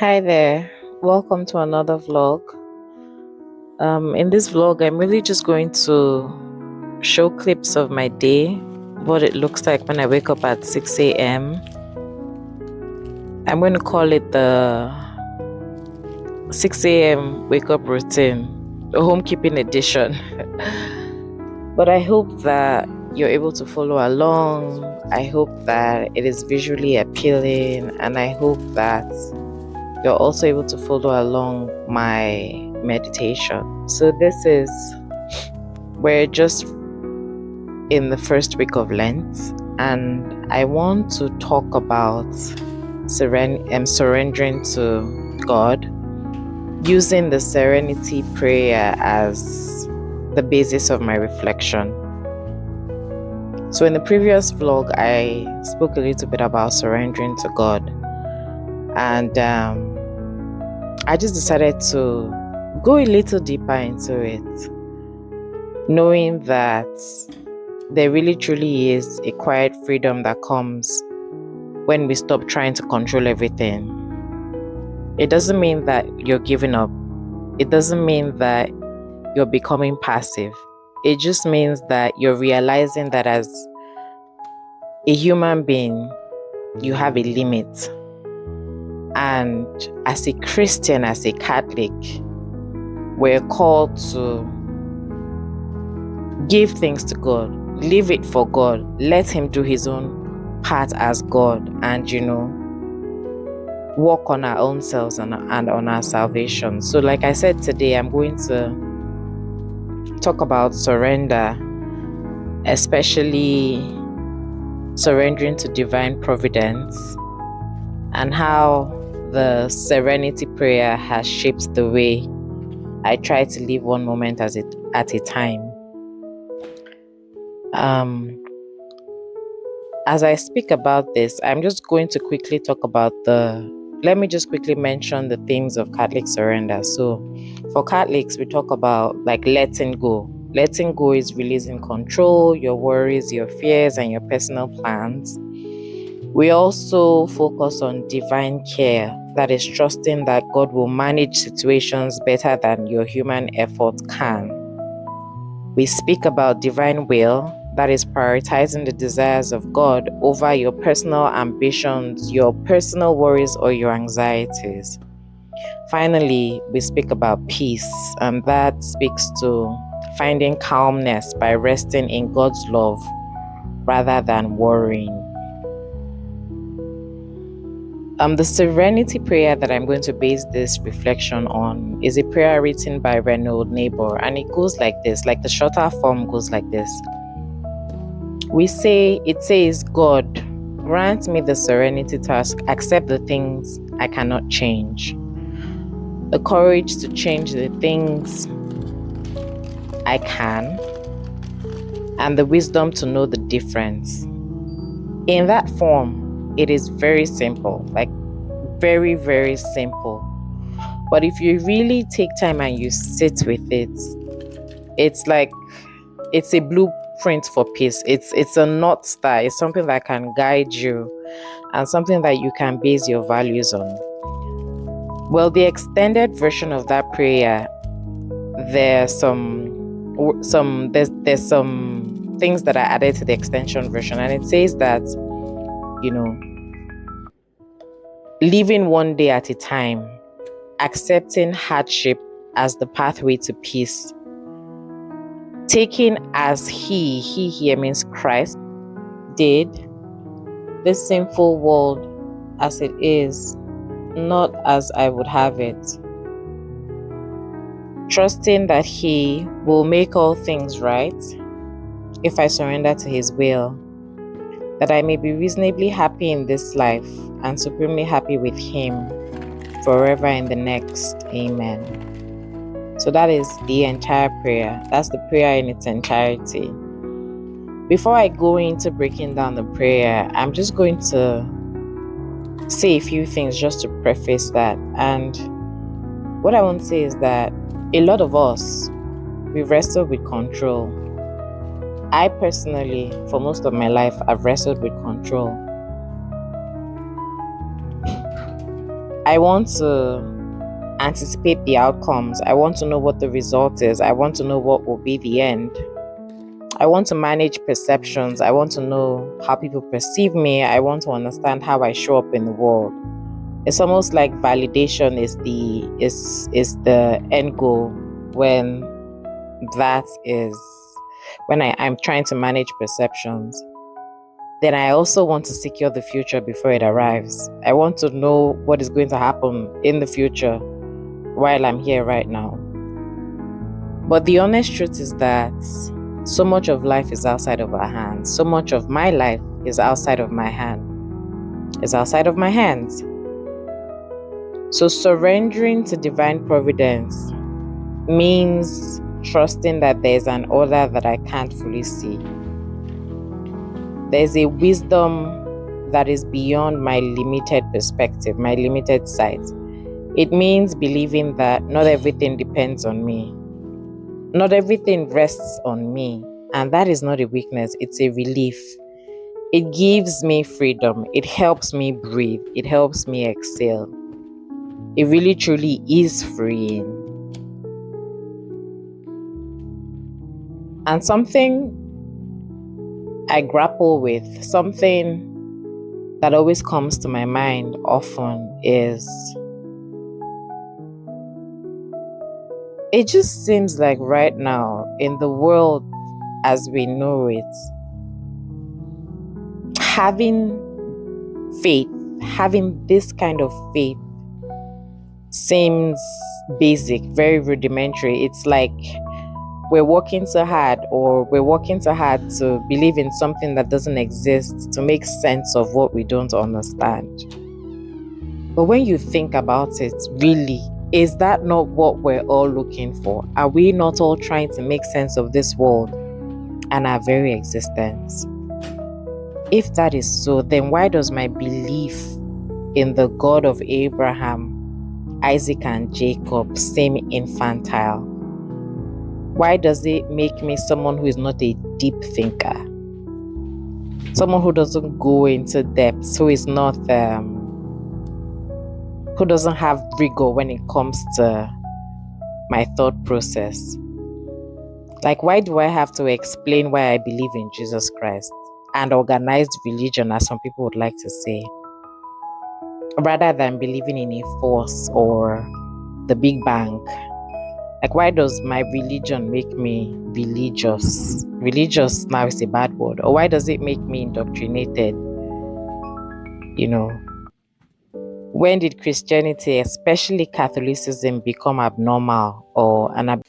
Hi there, welcome to another vlog. In this vlog, I'm really just going to show clips of my day, what it looks like when I wake up at 6 a.m. I'm going to call it the 6 a.m. wake up routine, the homekeeping edition. But I hope that you're able to follow along. I hope that it is visually appealing, and I hope that you're also able to follow along my meditation. So we're just in the first week of Lent, and I want to talk about surrendering to God, using the Serenity Prayer as the basis of my reflection. So in the previous vlog, I spoke a little bit about surrendering to God, and I just decided to go a little deeper into it, knowing that there really truly is a quiet freedom that comes when we stop trying to control everything. It doesn't mean that you're giving up. It doesn't mean that you're becoming passive. It just means that you're realizing that as a human being, you have a limit. And as a Christian, as a Catholic, we're called to give things to God, leave it for God, let Him do His own part as God, and work on our own selves and on our salvation. So like I said, today I'm going to talk about surrender, especially surrendering to divine providence, and how the Serenity Prayer has shaped the way I try to live one moment at a time. As I speak about this, I'm just going to quickly talk about let me just quickly mention the themes of Catholic surrender. So for Catholics, we talk about like letting go. Letting go is releasing control, your worries, your fears, and your personal plans. We also focus on divine care, that is trusting that God will manage situations better than your human effort can. We speak about divine will, that is prioritizing the desires of God over your personal ambitions, your personal worries, or your anxieties. Finally, we speak about peace, and that speaks to finding calmness by resting in God's love rather than worrying. The Serenity Prayer that I'm going to base this reflection on is a prayer written by Reinhold Niebuhr, and it goes like this, like the shorter form goes like this. It says, God, grant me the serenity to accept the things I cannot change, the courage to change the things I can, and the wisdom to know the difference. In that form, it is very simple, like very, very simple. But if you really take time and you sit with it, it's a blueprint for peace. It's a North Star. It's something that can guide you and something that you can base your values on. Well, the extended version of that prayer, there's some things that are added to the extension version, and it says that living one day at a time, accepting hardship as the pathway to peace, taking as he here means Christ, did this sinful world as it is, not as I would have it, trusting that He will make all things right if I surrender to His will, that I may be reasonably happy in this life and supremely happy with Him forever in the next. Amen. So that is the entire prayer. That's the prayer in its entirety. Before I go into breaking down the prayer, I'm just going to say a few things just to preface that. And what I want to say is that a lot of us, we've wrestled with control. I personally, for most of my life, I've wrestled with control. I want to anticipate the outcomes. I want to know what the result is. I want to know what will be the end. I want to manage perceptions. I want to know how people perceive me. I want to understand how I show up in the world. It's almost like validation is the end goal when I'm trying to manage perceptions. Then I also want to secure the future before it arrives. I want to know what is going to happen in the future while I'm here right now. But the honest truth is that so much of life is outside of our hands. So much of my life is outside of my hands. So surrendering to divine providence means trusting that there's an order that I can't fully see. There's a wisdom that is beyond my limited perspective, my limited sight. It means believing that not everything depends on me. Not everything rests on me. And that is not a weakness, it's a relief. It gives me freedom. It helps me breathe. It helps me exhale. It really truly is freeing. And something I grapple with, something that always comes to my mind often is, it just seems like right now in the world as we know it, having faith, having this kind of faith seems basic, very rudimentary. It's like we're working so hard to believe in something that doesn't exist, to make sense of what we don't understand. But when you think about it, really, is that not what we're all looking for? Are we not all trying to make sense of this world and our very existence? If that is so, then why does my belief in the God of Abraham, Isaac, and Jacob seem infantile? Why does it make me someone who is not a deep thinker? Someone who doesn't go into depth, who doesn't have rigor when it comes to my thought process? Like, why do I have to explain why I believe in Jesus Christ and organized religion, as some people would like to say, rather than believing in a force or the Big Bang? Like, why does my religion make me religious? Religious now is a bad word. Or why does it make me indoctrinated? When did Christianity, especially Catholicism, become abnormal or an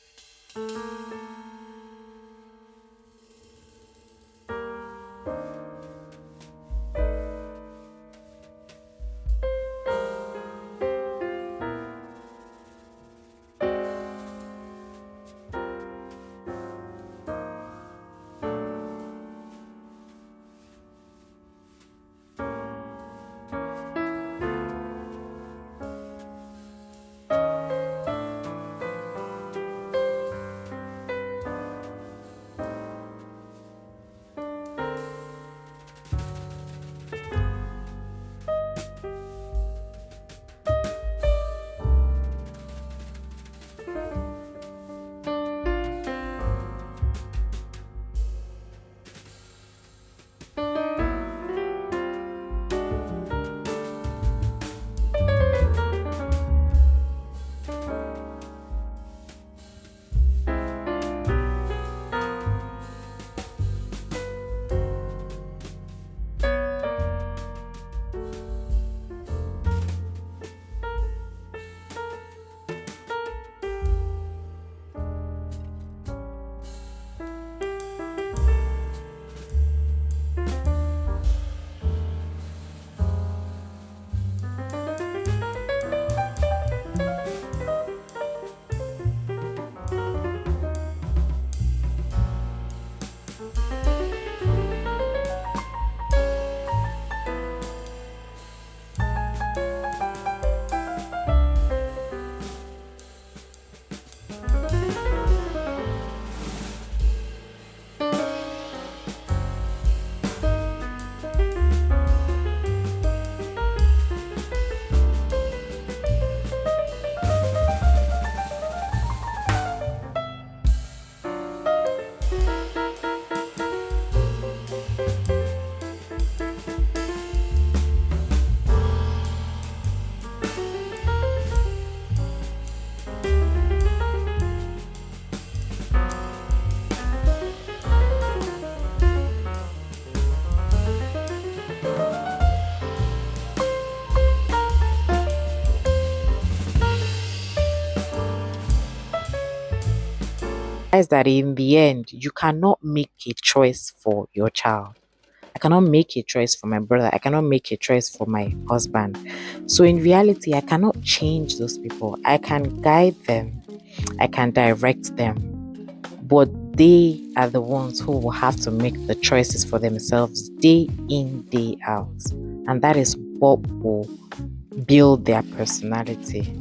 Is that in the end, you cannot make a choice for your child. I cannot make a choice for my brother. I cannot make a choice for my husband. So in reality, I cannot change those people. I can guide them. I can direct them. But they are the ones who will have to make the choices for themselves day in, day out. And that is what will build their personality.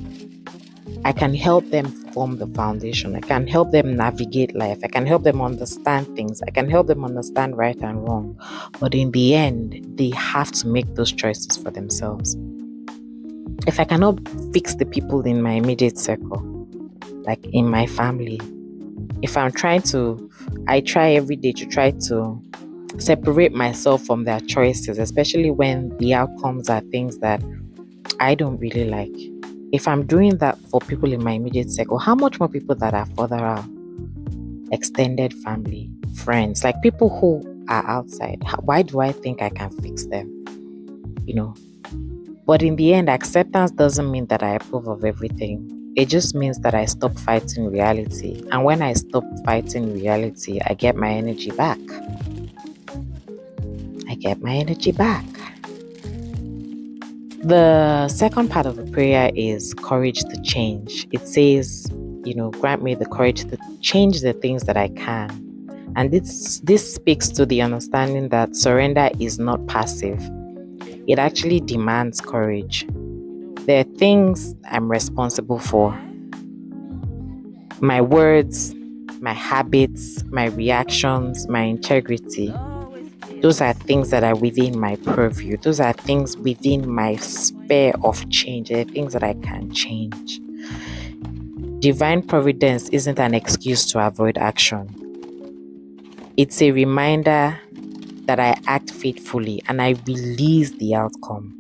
I can help them form the foundation. I can help them navigate life. I can help them understand things. I can help them understand right and wrong. But in the end, they have to make those choices for themselves. If I cannot fix the people in my immediate circle, like in my family, if I try every day to try to separate myself from their choices, especially when the outcomes are things that I don't really like. If I'm doing that for people in my immediate circle, how much more people that are further out? Extended family, friends, like people who are outside. Why do I think I can fix them? But in the end, acceptance doesn't mean that I approve of everything. It just means that I stop fighting reality. And when I stop fighting reality, I get my energy back. The second part of the prayer is courage to change. It says, grant me the courage to change the things that I can. And this speaks to the understanding that surrender is not passive. It actually demands courage. There are things I'm responsible for. My words, my habits, my reactions, my integrity. Those are things that are within my purview. Those are things within my sphere of change. They're things that I can change. Divine providence isn't an excuse to avoid action. It's a reminder that I act faithfully and I release the outcome.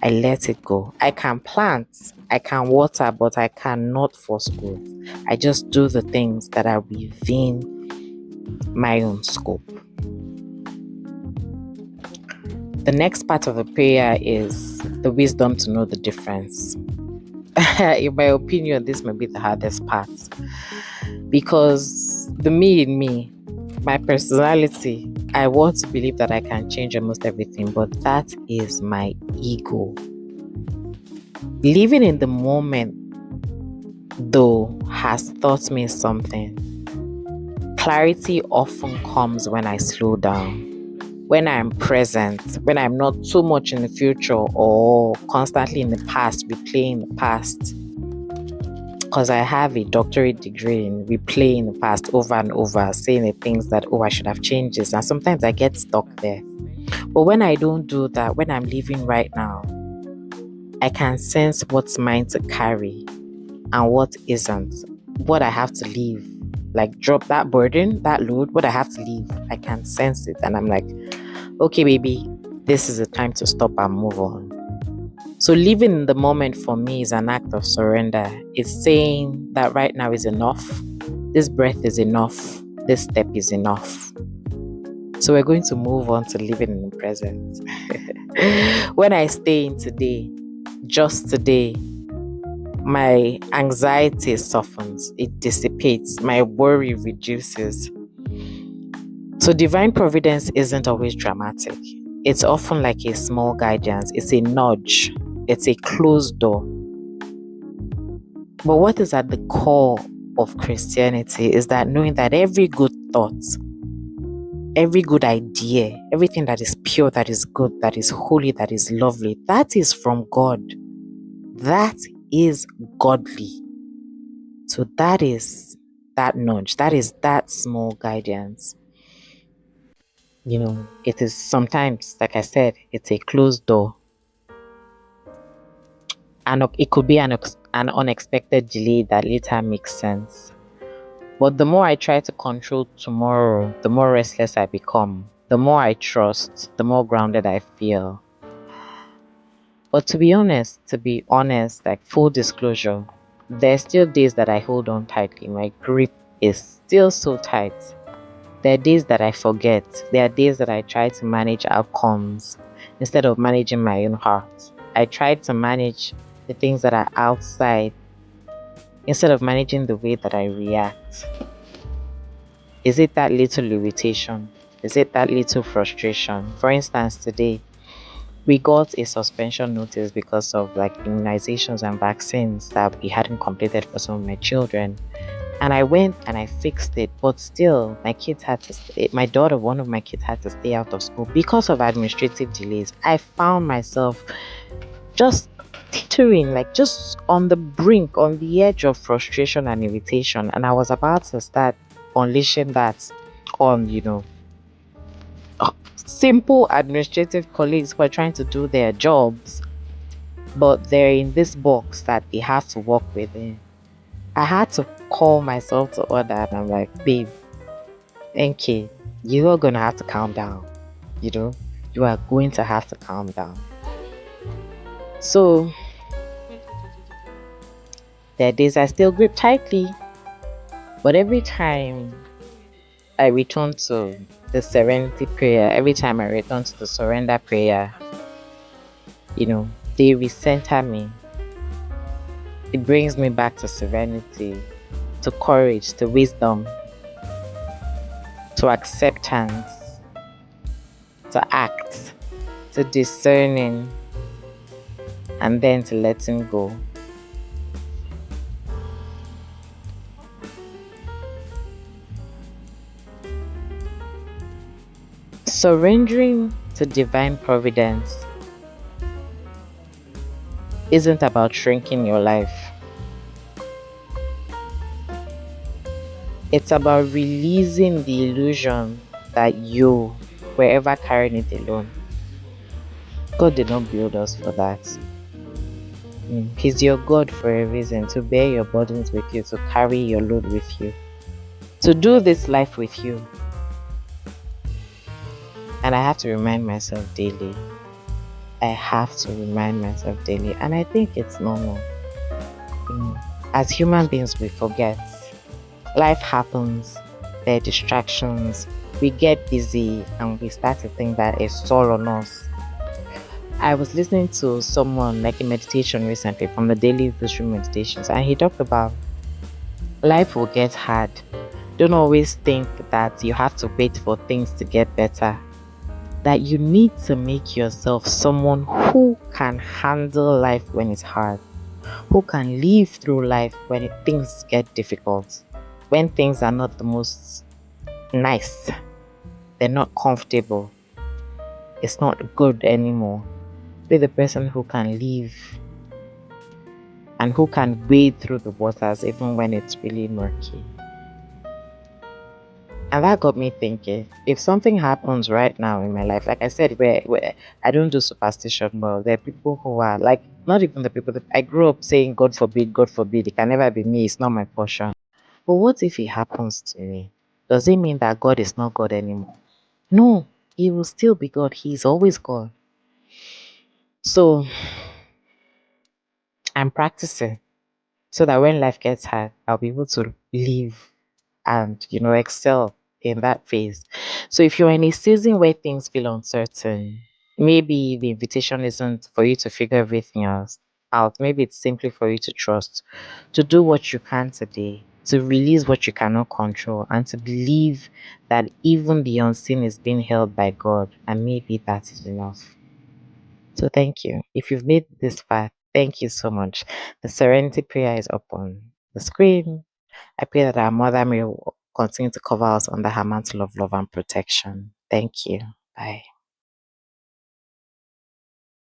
I let it go. I can plant, I can water, but I cannot force growth. I just do the things that are within my own scope. The next part of the prayer is the wisdom to know the difference. In my opinion, this may be the hardest part because the me in me, my personality, I want to believe that I can change almost everything, but that is my ego. Living in the moment, though, has taught me something. Clarity often comes when I slow down, when I'm present, when I'm not too much in the future or constantly in the past, replaying the past. Because I have a doctorate degree in replaying the past over and over, saying the things that, I should have changed this. And sometimes I get stuck there. But when I don't do that, when I'm living right now, I can sense what's mine to carry and what isn't. What I have to leave. Like drop that burden, that load, what I have to leave. I can sense it. And I'm like, okay, baby, this is the time to stop and move on. So living in the moment for me is an act of surrender. It's saying that right now is enough. This breath is enough. This step is enough. So we're going to move on to living in the present. When I stay in today, just today, my anxiety softens. It dissipates. My worry reduces. So divine providence isn't always dramatic. It's often like a small guidance. It's a nudge. It's a closed door. But what is at the core of Christianity is that knowing that every good thought, every good idea, everything that is pure, that is good, that is holy, that is lovely, that is from God. That is godly. So that is that nudge. That is that small guidance. It is sometimes, like I said, it's a closed door. And it could be an unexpected delay that later makes sense. But the more I try to control tomorrow, the more restless I become. The more I trust, the more grounded I feel. But to be honest, like full disclosure, there's still days that I hold on tightly. My grip is still so tight. There are days that I forget. There are days that I try to manage outcomes instead of managing my own heart. I try to manage the things that are outside instead of managing the way that I react. Is it that little irritation? Is it that little frustration? For instance, today we got a suspension notice because of like immunizations and vaccines that we hadn't completed for some of my children. And I went and I fixed it, but still, my kids had to stay. My daughter, one of my kids, had to stay out of school because of administrative delays. I found myself just teetering, like just on the brink, on the edge of frustration and irritation. And I was about to start unleashing that on, simple administrative colleagues who are trying to do their jobs, but they're in this box that they have to work within. I had to call myself to order, and I'm like, babe, NK, you are gonna have to calm down. You know, you are going to have to calm down. So there are days I still grip tightly, but every time I return to the Serenity Prayer, every time I return to the Surrender Prayer, they recenter me. It brings me back to serenity, to courage, to wisdom, to acceptance, to act, to discerning, and then to letting go. Surrendering to divine providence isn't about shrinking your life. It's about releasing the illusion that you were ever carrying it alone. God did not build us for that. He's your God for a reason, to bear your burdens with you, to carry your load with you, to do this life with you. And I have to remind myself daily. I have to remind myself daily. And I think it's normal. As human beings, we forget. Life happens, there are distractions, we get busy, and we start to think that it's all on us. I was listening to someone like a meditation recently from the dailyvlog meditations, and he talked about life will get hard. Don't always think that you have to wait for things to get better. That you need to make yourself someone who can handle life when it's hard, who can live through life when things get difficult, when things are not the most nice, they're not comfortable, it's not good anymore. Be the person who can live and who can wade through the waters even when it's really murky. And that got me thinking, if something happens right now in my life, like I said, where I don't do superstition, but there are people who are like, not even the people that I grew up saying, God forbid, it can never be me, it's not my portion. But what if it happens to me? Does it mean that God is not God anymore? No, He will still be God. He's always God. So I'm practicing so that when life gets hard, I'll be able to live and excel in that phase. So if you're in a season where things feel uncertain, maybe the invitation isn't for you to figure everything else out. Maybe it's simply for you to trust, to do what you can today, to release what you cannot control, and to believe that even the unseen is being held by God, and maybe that is enough. So thank you. If you've made this far, thank you so much. The Serenity Prayer is up on the screen. I pray that our Mother may continue to cover us under her mantle of love and protection. Thank you. Bye.